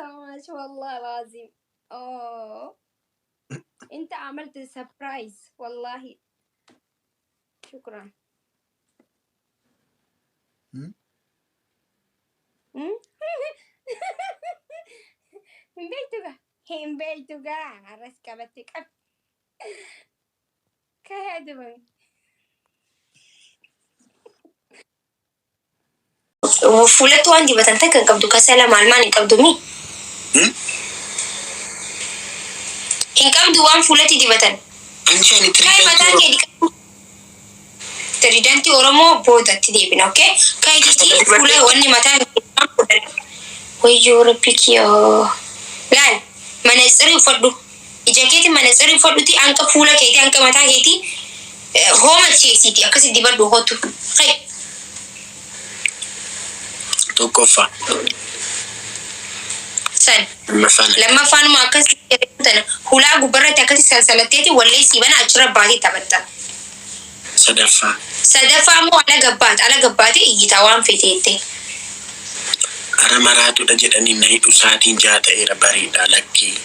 so much والله العظيم. انت عملت سربرايز والله. شكرا. Himbeituga harus kabatik up. Kaya diba? Fulat tuan di batanta kan kabdu kasala malman kabdu mi. Kabdu wan fulati di batan. Anjani Kaya mata ke di Tridanti Oromo bodatti deebina, okay? Kaya jiti fuula wanni mataa wayyoo rabbi kiyoo. Laal manatsirii uffadhu. Ija keetii manatsirii uffadhuti hanqa fuula keetii hanqa mataa keetii hooma cheesiiti akkasi dibadhu hootu. Kaya. Tokkoffaa. San. Lammaffaan akkasi jedhamtana hulaa gubbarratti akkasi salsalatteeti wallee siibana achirra baatee taphatta. Sadaffaa moo ala gabbaate iyyitaa waan feteette. Ara maraatudha jedhanii na hidhu saatiin jaha ta'eera bareeda lakkii.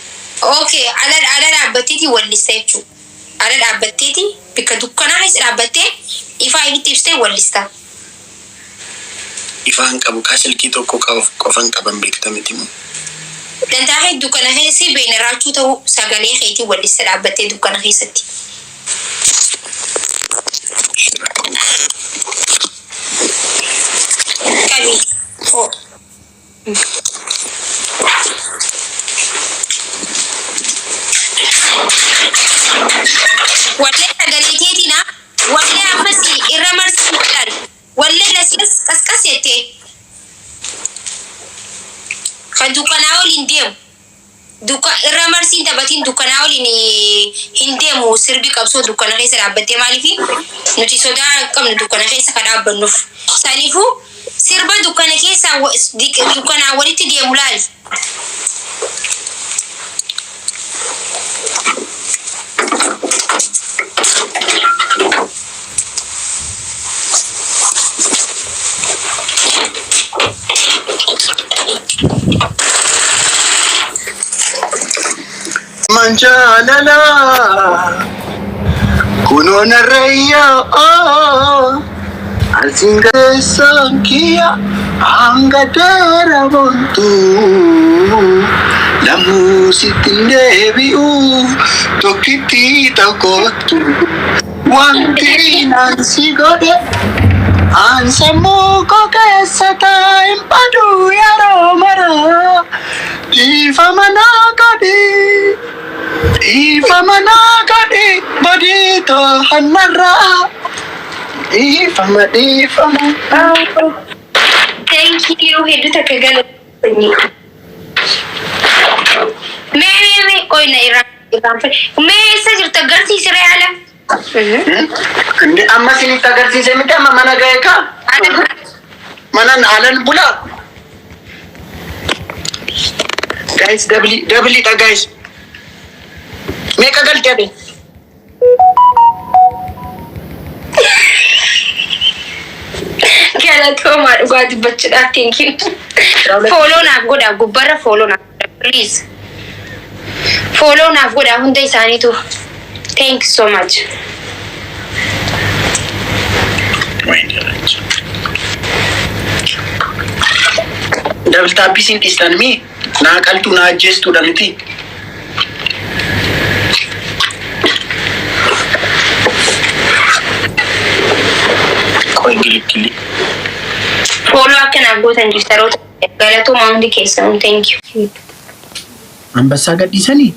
Okay, ala dhaabbatteeti wallista jechuudha. Ala dhaabbatteeti bikka dukkanaa is dhaabbattee ifaa ibitti ibsitee wallista. Ifaan qabu silkii tokko qofan qaban beektamiti moo. Dantaa kee dukkana keessi beena raachuu ta'uu sagalee keetii wallista dhaabbattee dukkana keessatti. Kami. Oh. Wallee sagaleeteetina wallee ammasii irra marsii godhan wallee lasiis qasqas jettee kan dukkanaa waliin deemu irra marsiin taphatiin dukkanaa waliin hin deemu sirbi qabsoo dukkana keessa dhaabbattee maaliifi nuti sodaa qabnu dukkana keessa kan dhaabbannuuf saniifuu sirba dukkana keessa dukkanaa walitti deemu laali. Manjalala kunona raya alsinga sankia angadera bontu lamu sitindebi tokiti takotu wanti nansi gode ansamu ko kesata impadu yaro mara Ifa manakadi badito hanara. Ifa ma. Thank you. Hedu takagala ni. Me oi na iran. Me sajir tagarsi sirala. Andi amma sini tagarsi se mita mana gaya ka? Manan alan bula. Guys, doubly ta guys. मैं कगल क्या दे क्या लगता है हमारे बाद बच्चे ना thank you follow ना गोड़ा गुब्बारा follow ना please follow ना गोड़ा हुंडे सानी तो thanks so much double tapi sin istan mi na kal tu na adjust tu damiti gili follow akan aku tanjung tarot kalau tu mau di kesan thank you ambasa agad di sani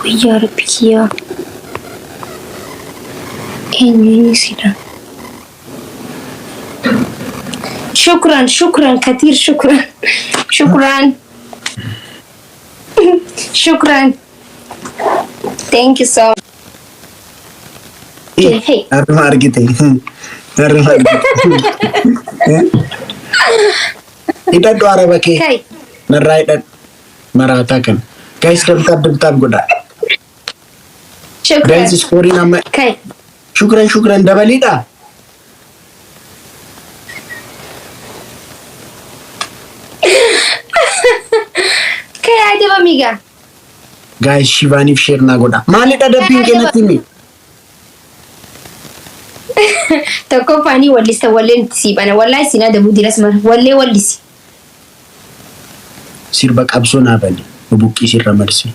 ya Rabbi ya ini sih شكرا كثير شكرا thank you so much hey armar gitu Ida doa apa ke merai dan meratakan guys debtar goda guys story nama shukran dabalidha. Kaya di ba miga? Guys, Shivani share na goda. Malita dabbing kenatti mi. Tokko fani wallisa walleen siibana wallahi sina da budiras mar wallee wallisi. Sirba qabsoo naa bani. Buqqii sirra marsi.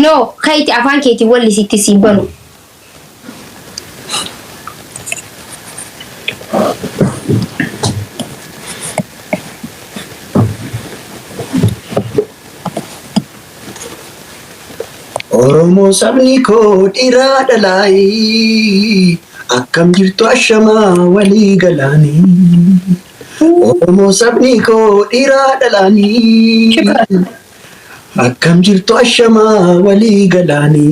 No, kayti afaan keetii wallisitti siibanu. Oromo sabni ko dhiiraa dhalaayi akkam jirtu ashamaa walii galaani. Oromo sabni ko dhiiraa dhalaani akkam jirtu ashamaa walii galaani.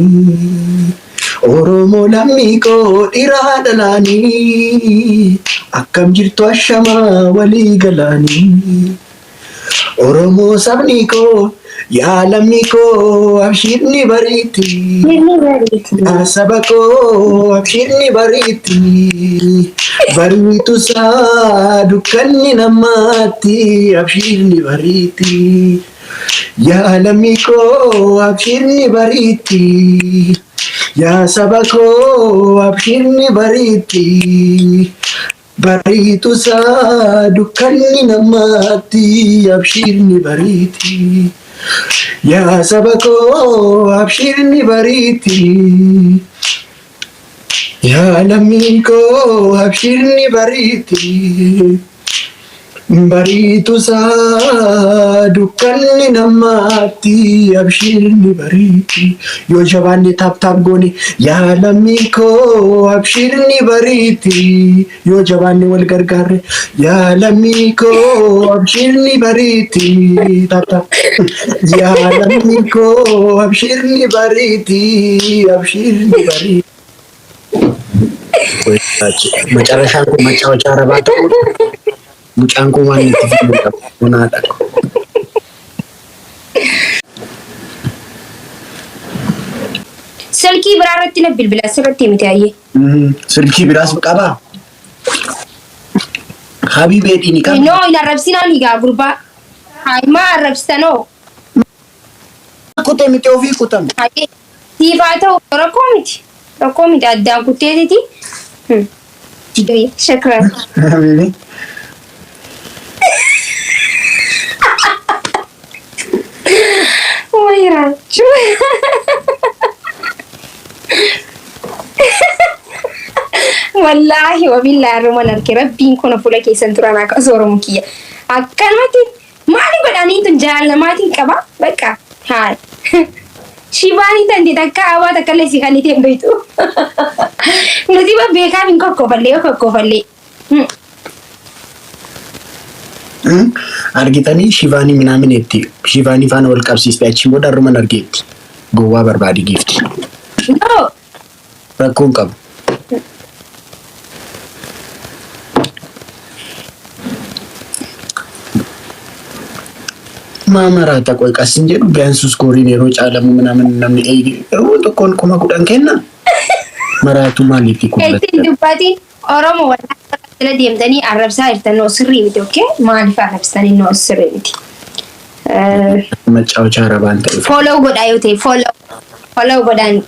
Oromo lammii ko dhiiraa dhalaani akkam jirtu ashamaa walii galaani. Oromo sabni ko yaa lammii koo abshirni bariiti. Saba koo abshirni bariiti. Bariitu saa dukkanni namaatti abshirni bariiti. Yaa lammii koo abshirni bariiti. Yaa saba koo abshirni bariiti. Bariitu saa dukkanni namaatti abshirni bariiti. Ya sabako abshirni bariti. Ya lamiko abshirni bariti. Baritu sa dukkanni namatti abshirni bariti. Yo jabanni tap goni. Ya lamiko abshirni bariti. Yo jabanni wal gargarre. Ya lamiko abshirni bariti. Tap. Ya lamiko abshirni bariti. Abshirni bariti. Macarashaan kun macawacha arabaa ta'uu mucaan kun waan itti fiduudha kunaadha. Silkii biraa irratti na bilbila asirratti miti ayyee. Silkii biraas qabaa? Habibeedhi ni qaba. No, hin arrabsinaan higaa gurbaa. Haayimaa arrabsitanoo. Kutee miti ofii kutame. Siifaa ta'u rakkoo miti. Rakkoo miti addaan kutteetiti. Shakran. Habibi. Wayrachu. Wallahi wabillahi roman arke rabbiin kuna fuula keessan turan akka Oromoo kiyya. Akkanumatti maali godhanii tun jaalallamaatiin qaba bakka haa. Shivani tanti takka awwa takka lesi kan itti beektu. Nuti beekaa hin kokkofalle. Argitanii Shivani minaamin itti Shivani faana wal qabsiiste achiin booda roman argeetti. Gowwaa barbaadi giifti. No. Rakkoon qabu. Maamaraata qoy qasin jedhu biyaansus kooriin yeroo caalamu minaamin namni eegi yeroo tokkoon kuma kudhan kenna. Maraatu maaliif kubbata? Ittiin dubbati Oromoo wallaahi deemtanii arrabsaa jirtan noo sirrii miti okkee maaliif arrabsitanii noo sirrii miti. Macawacha arabaan ta'e. Follow godhaa yoo ta'e follow godhaan